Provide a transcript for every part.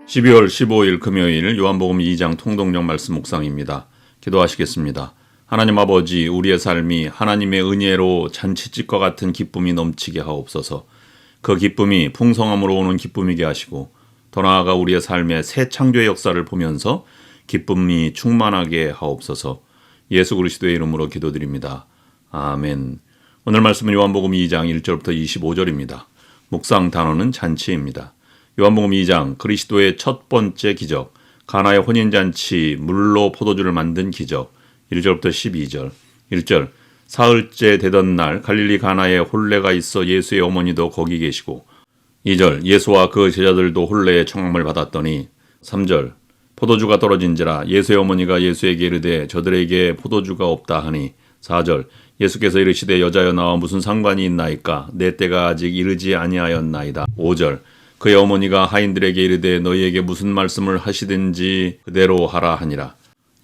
12월 15일 금요일 요한복음 2장 통독령 말씀 묵상입니다. 기도하시겠습니다. 하나님 아버지, 우리의 삶이 하나님의 은혜로 잔치집과 같은 기쁨이 넘치게 하옵소서. 그 기쁨이 풍성함으로 오는 기쁨이게 하시고 더 나아가 우리의 삶의 새 창조의 역사를 보면서 기쁨이 충만하게 하옵소서. 예수 그리스도의 이름으로 기도드립니다. 아멘. 오늘 말씀은 요한복음 2장 1절부터 25절입니다. 묵상 단어는 잔치입니다. 요한복음 2장 그리스도의 첫 번째 기적, 가나의 혼인잔치 물로 포도주를 만든 기적. 1절부터 12절. 1절, 사흘째 되던 날 갈릴리 가나에 혼례가 있어 예수의 어머니도 거기 계시고. 2절, 예수와 그 제자들도 혼례의 청함을 받았더니. 3절, 포도주가 떨어진지라 예수의 어머니가 예수에게 이르되 저들에게 포도주가 없다 하니. 4절, 예수께서 이르시되 여자여 나와 무슨 상관이 있나이까 내 때가 아직 이르지 아니하였나이다. 5절, 그의 어머니가 하인들에게 이르되 너희에게 무슨 말씀을 하시든지 그대로 하라 하니라.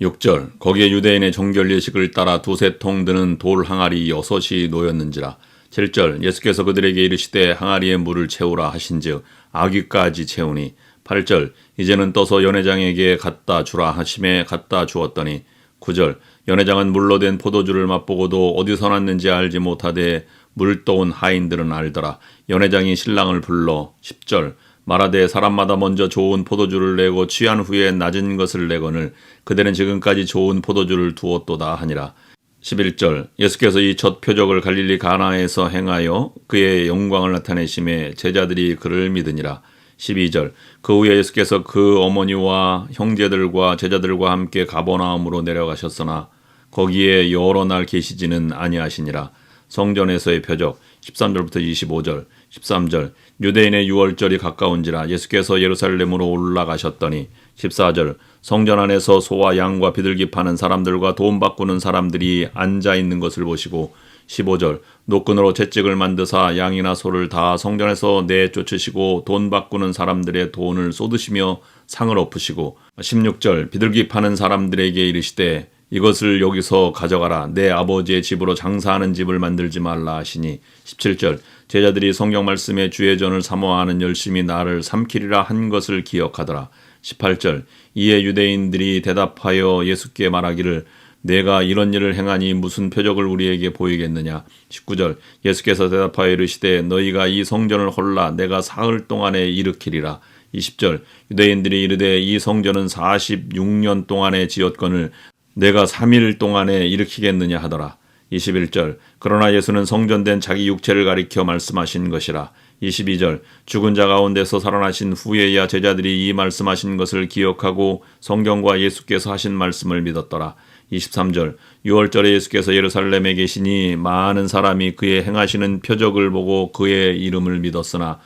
6절, 거기에 유대인의 정결 예식을 따라 두세 통 드는 돌 항아리 6이 놓였는지라. 7절, 예수께서 그들에게 이르시되 항아리에 물을 채우라 하신즉 아귀까지 채우니. 8절, 이제는 떠서 연회장에게 갖다 주라 하심에 갖다 주었더니. 9절, 연회장은 물로 된 포도주를 맛보고도 어디서 났는지 알지 못하되 물 떠온 하인들은 알더라. 연회장이 신랑을 불러. 10절, 말하되 사람마다 먼저 좋은 포도주를 내고 취한 후에 낮은 것을 내거늘 그대는 지금까지 좋은 포도주를 두었도다 하니라. 11절, 예수께서 이 첫 표적을 갈릴리 가나에서 행하여 그의 영광을 나타내심에 제자들이 그를 믿으니라. 12절, 그 후에 예수께서 그 어머니와 형제들과 제자들과 함께 가버나움으로 내려가셨으나 거기에 여러 날 계시지는 아니하시니라. 성전에서의 표적. 13절부터 25절. 13절, 유대인의 유월절이 가까운지라 예수께서 예루살렘으로 올라가셨더니. 14절, 성전 안에서 소와 양과 비둘기 파는 사람들과 돈 바꾸는 사람들이 앉아있는 것을 보시고. 15절, 노끈으로 채찍을 만드사 양이나 소를 다 성전에서 내쫓으시고 돈 바꾸는 사람들의 돈을 쏟으시며 상을 엎으시고. 16절, 비둘기 파는 사람들에게 이르시되 이것을 여기서 가져가라. 내 아버지의 집으로 장사하는 집을 만들지 말라 하시니. 17절, 제자들이 성경 말씀에 주의 전을 사모하는 열심히 나를 삼키리라 한 것을 기억하더라. 18절, 이에 유대인들이 대답하여 예수께 말하기를 내가 이런 일을 행하니 무슨 표적을 우리에게 보이겠느냐. 19절, 예수께서 대답하여 이르시되 너희가 이 성전을 헐라 내가 사흘 동안에 일으키리라. 20절, 유대인들이 이르되 이 성전은 46년 동안에 지었거늘 내가 3일 동안에 일으키겠느냐 하더라. 21절, 그러나 예수는 성전된 자기 육체를 가리켜 말씀하신 것이라. 22절, 죽은 자 가운데서 살아나신 후에야 제자들이 이 말씀하신 것을 기억하고 성경과 예수께서 하신 말씀을 믿었더라. 23절, 6월절에 예수께서 예루살렘에 계시니 많은 사람이 그의 행하시는 표적을 보고 그의 이름을 믿었으나.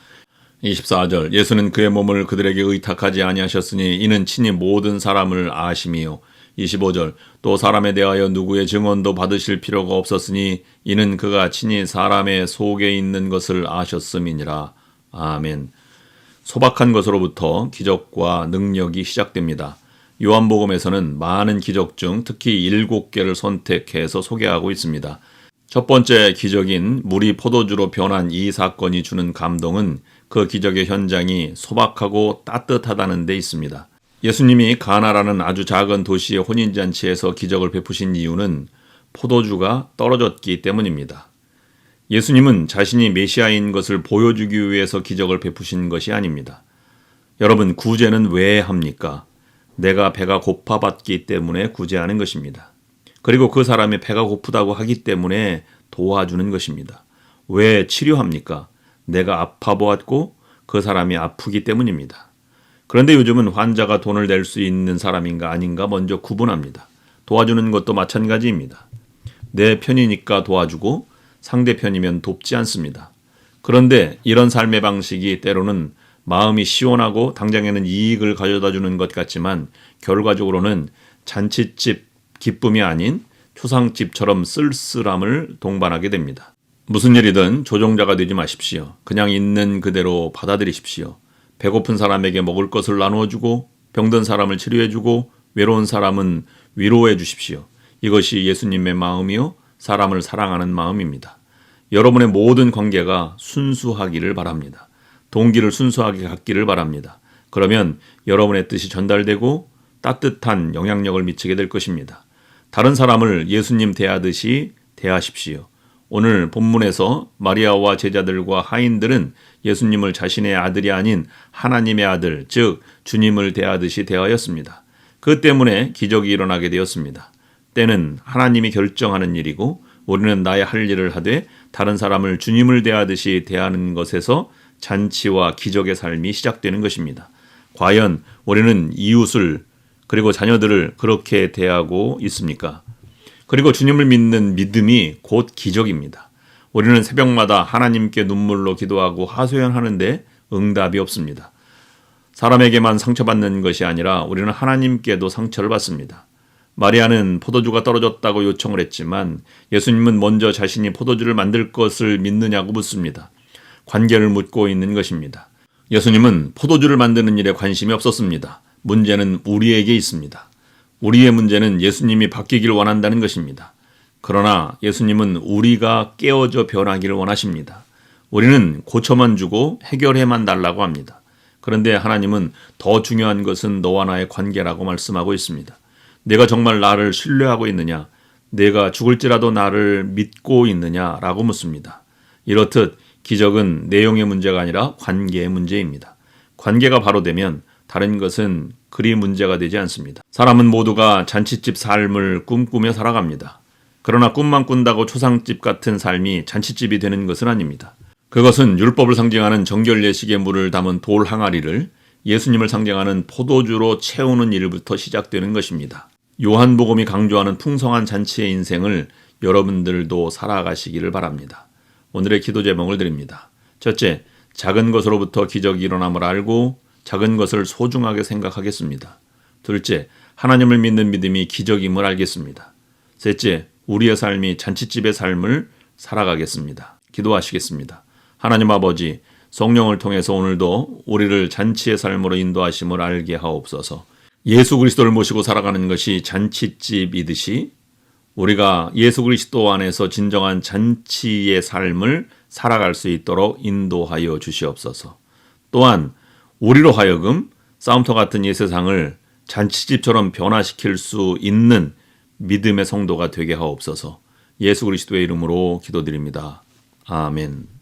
24절, 예수는 그의 몸을 그들에게 의탁하지 아니하셨으니 이는 친히 모든 사람을 아심이요. 25절, 또 사람에 대하여 누구의 증언도 받으실 필요가 없었으니 이는 그가 친히 사람의 속에 있는 것을 아셨음이니라. 아멘. 소박한 것으로부터 기적과 능력이 시작됩니다. 요한복음에서는 많은 기적 중 특히 7개를 선택해서 소개하고 있습니다. 첫 번째 기적인 물이 포도주로 변한 이 사건이 주는 감동은 그 기적의 현장이 소박하고 따뜻하다는 데 있습니다. 예수님이 가나라는 아주 작은 도시의 혼인잔치에서 기적을 베푸신 이유는 포도주가 떨어졌기 때문입니다. 예수님은 자신이 메시아인 것을 보여주기 위해서 기적을 베푸신 것이 아닙니다. 여러분, 구제는 왜 합니까? 내가 배가 고파봤기 때문에 구제하는 것입니다. 그리고 그 사람이 배가 고프다고 하기 때문에 도와주는 것입니다. 왜 치료합니까? 내가 아파보았고 그 사람이 아프기 때문입니다. 그런데 요즘은 환자가 돈을 낼 수 있는 사람인가 아닌가 먼저 구분합니다. 도와주는 것도 마찬가지입니다. 내 편이니까 도와주고 상대편이면 돕지 않습니다. 그런데 이런 삶의 방식이 때로는 마음이 시원하고 당장에는 이익을 가져다 주는 것 같지만 결과적으로는 잔치집 기쁨이 아닌 초상집처럼 쓸쓸함을 동반하게 됩니다. 무슨 일이든 조종자가 되지 마십시오. 그냥 있는 그대로 받아들이십시오. 배고픈 사람에게 먹을 것을 나누어주고 병든 사람을 치료해주고 외로운 사람은 위로해 주십시오. 이것이 예수님의 마음이요 사람을 사랑하는 마음입니다. 여러분의 모든 관계가 순수하기를 바랍니다. 동기를 순수하게 갖기를 바랍니다. 그러면 여러분의 뜻이 전달되고 따뜻한 영향력을 미치게 될 것입니다. 다른 사람을 예수님 대하듯이 대하십시오. 오늘 본문에서 마리아와 제자들과 하인들은 예수님을 자신의 아들이 아닌 하나님의 아들, 즉 주님을 대하듯이 대하였습니다. 그 때문에 기적이 일어나게 되었습니다. 때는 하나님이 결정하는 일이고 우리는 나의 할 일을 하되 다른 사람을 주님을 대하듯이 대하는 것에서 잔치와 기적의 삶이 시작되는 것입니다. 과연 우리는 이웃을 그리고 자녀들을 그렇게 대하고 있습니까? 그리고 주님을 믿는 믿음이 곧 기적입니다. 우리는 새벽마다 하나님께 눈물로 기도하고 하소연하는데 응답이 없습니다. 사람에게만 상처받는 것이 아니라 우리는 하나님께도 상처를 받습니다. 마리아는 포도주가 떨어졌다고 요청을 했지만 예수님은 먼저 자신이 포도주를 만들 것을 믿느냐고 묻습니다. 관계를 묻고 있는 것입니다. 예수님은 포도주를 만드는 일에 관심이 없었습니다. 문제는 우리에게 있습니다. 우리의 문제는 예수님이 바뀌길 원한다는 것입니다. 그러나 예수님은 우리가 깨어져 변하기를 원하십니다. 우리는 고쳐만 주고 해결해만 달라고 합니다. 그런데 하나님은 더 중요한 것은 너와 나의 관계라고 말씀하고 있습니다. 내가 정말 나를 신뢰하고 있느냐? 내가 죽을지라도 나를 믿고 있느냐라고 묻습니다. 이렇듯 기적은 내용의 문제가 아니라 관계의 문제입니다. 관계가 바로 되면 다른 것은 그리 문제가 되지 않습니다. 사람은 모두가 잔칫집 삶을 꿈꾸며 살아갑니다. 그러나 꿈만 꾼다고 초상집 같은 삶이 잔칫집이 되는 것은 아닙니다. 그것은 율법을 상징하는 정결 예식의 물을 담은 돌 항아리를 예수님을 상징하는 포도주로 채우는 일부터 시작되는 것입니다. 요한복음이 강조하는 풍성한 잔치의 인생을 여러분들도 살아가시기를 바랍니다. 오늘의 기도 제목을 드립니다. 첫째, 작은 것으로부터 기적이 일어남을 알고 작은 것을 소중하게 생각하겠습니다. 둘째, 하나님을 믿는 믿음이 기적임을 알겠습니다. 셋째, 우리의 삶이 잔칫집의 삶을 살아가겠습니다. 기도하시겠습니다. 하나님 아버지, 성령을 통해서 오늘도 우리를 잔치의 삶으로 인도하심을 알게 하옵소서. 예수 그리스도를 모시고 살아가는 것이 잔칫집이듯이 우리가 예수 그리스도 안에서 진정한 잔치의 삶을 살아갈 수 있도록 인도하여 주시옵소서. 또한 우리로 하여금 싸움터 같은 이 세상을 잔치집처럼 변화시킬 수 있는 믿음의 성도가 되게 하옵소서. 예수 그리스도의 이름으로 기도드립니다. 아멘.